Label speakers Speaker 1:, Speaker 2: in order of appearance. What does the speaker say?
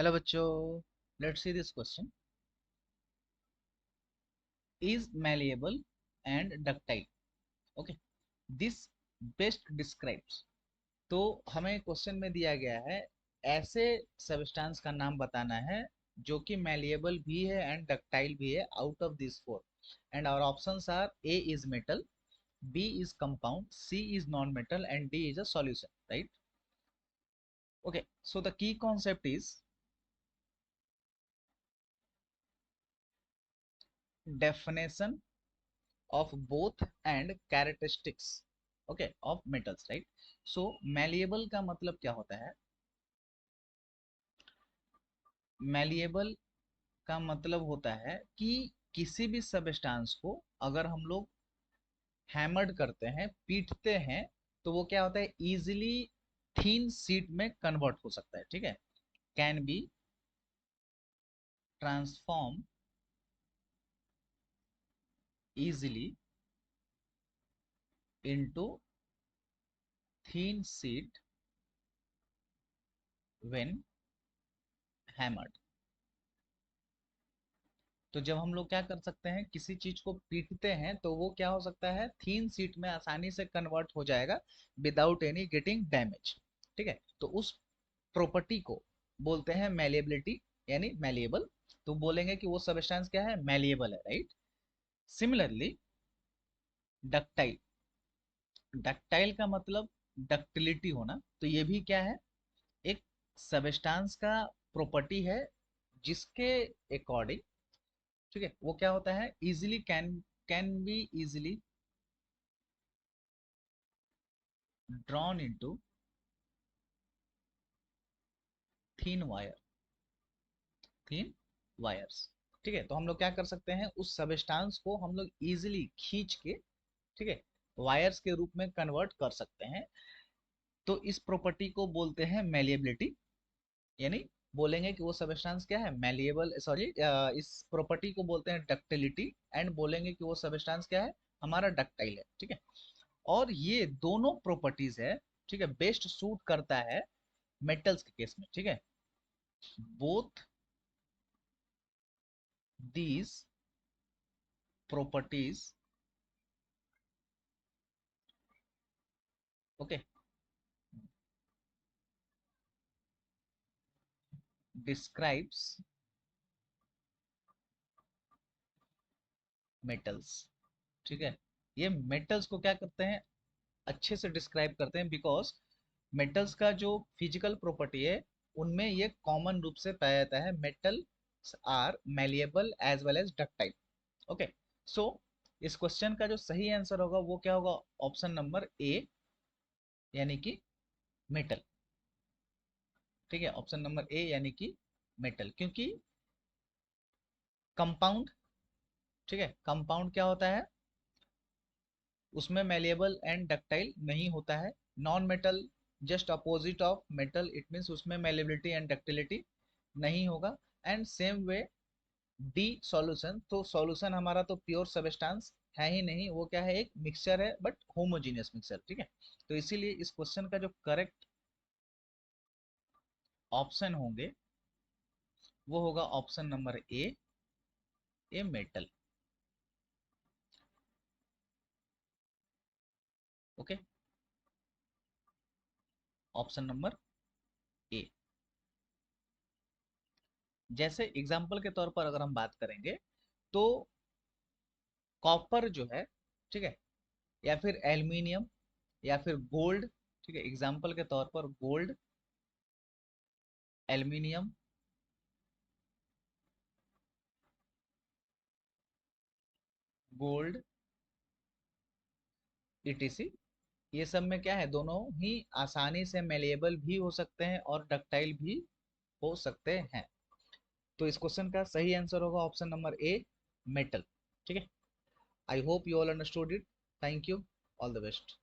Speaker 1: Hello बच्चों, let's see this question. Is malleable and ductile. Okay, this best describes. तो हमें question में दिया गया है ऐसे सबस्टेंस का नाम बताना है जो कि मैलिएबल भी है एंड डक्टाइल भी है out of this four. And our options are A is metal, B is compound, C is non metal and D is a solution, right? Okay, so the key concept is definition of both and characteristics, okay, of metals, right? So malleable का मतलब क्या होता है? malleable का मतलब होता है कि किसी भी सबस्टेंस को अगर हम लोग हैमर्ड करते हैं, पीटते हैं, तो वो क्या होता है? इजीली थीन शीट में कन्वर्ट हो सकता है, ठीक है? Can be transform easily into thin sheet when hammered. तो जब हम लोग क्या कर सकते हैं, किसी चीज को पीटते हैं, तो वो क्या हो सकता है? थीन सीट में आसानी से कन्वर्ट हो जाएगा विदाउट एनी गेटिंग डैमेज, ठीक है? तो उस प्रॉपर्टी को बोलते हैं मैलिएबिलिटी, यानी मैलिएबल। तो बोलेंगे कि वो सबस्टेंस क्या है? मैलिएबल है, राइट? सिमिलरली डक्टाइल, डक्टाइल का मतलब डक्टिलिटी होना। तो ये भी क्या है? एक सबस्टेंस का प्रॉपर्टी है जिसके अकॉर्डिंग, ठीक है, वो क्या होता है? Easily can be easily drawn into thin wire, thin wires, ठीक है? तो हम लोग क्या कर सकते हैं, उस सबस्टेंस को हम लोग इजिली खींच के, ठीक है, वायर्स के रूप में कन्वर्ट कर सकते हैं। तो इस प्रॉपर्टी को बोलते हैं मैलिएबिलिटी, यानी बोलेंगे कि वो सबस्टेंस क्या है? मैलिएबल, सॉरी, इस प्रॉपर्टी को बोलते हैं डक्टिलिटी, एंड बोलेंगे कि वो सबस्टेंस क्या है? हमारा डक्टाइल है, ठीक है? और ये दोनों प्रॉपर्टीज है, ठीक है, बेस्ट सूट करता है मेटल्स के केस में, ठीक है? Both these properties, okay, describes metals, ठीक है? ये मेटल्स को क्या करते हैं? अच्छे से डिस्क्राइब करते हैं, बिकॉज मेटल्स का जो फिजिकल प्रॉपर्टी है उनमें ये कॉमन रूप से पाया जाता है। Metal are malleable as well as ductile. Okay, so इस क्वेश्चन का जो सही आंसर होगा वो क्या होगा? ऑप्शन नंबर ए, यानी कि मेटल, ठीक है? ऑप्शन नंबर ए यानी कि मेटल, क्योंकि कंपाउंड, ठीक है, कंपाउंड क्या होता है? उसमें मैलिएबल एंड डक्टाइल नहीं होता है। Non metal just opposite of metal, it means उसमें मैलिएबिलिटी एंड डक्टिलिटी नहीं होगा। And same way D solution, तो सॉल्यूशन हमारा तो प्योर सबस्टेंस है ही नहीं, वो क्या है? एक मिक्सचर है, बट होमोजीनियस मिक्सचर, ठीक है? तो इसीलिए इस क्वेश्चन का जो करेक्ट ऑप्शन होंगे वो होगा option number a metal. Okay, option number A. जैसे एग्जाम्पल के तौर पर अगर हम बात करेंगे, तो कॉपर जो है, ठीक है, या फिर एल्यूमिनियम, या फिर गोल्ड, ठीक है, एग्जाम्पल के तौर पर गोल्ड, एल्यूमिनियम, गोल्ड, ईटीसी, ये सब में क्या है? दोनों ही आसानी से मेलेबल भी हो सकते हैं और डक्टाइल भी हो सकते हैं। तो इस क्वेश्चन का सही आंसर होगा ऑप्शन नंबर ए, मेटल, ठीक है? I hope you all understood it. Thank you, all the best.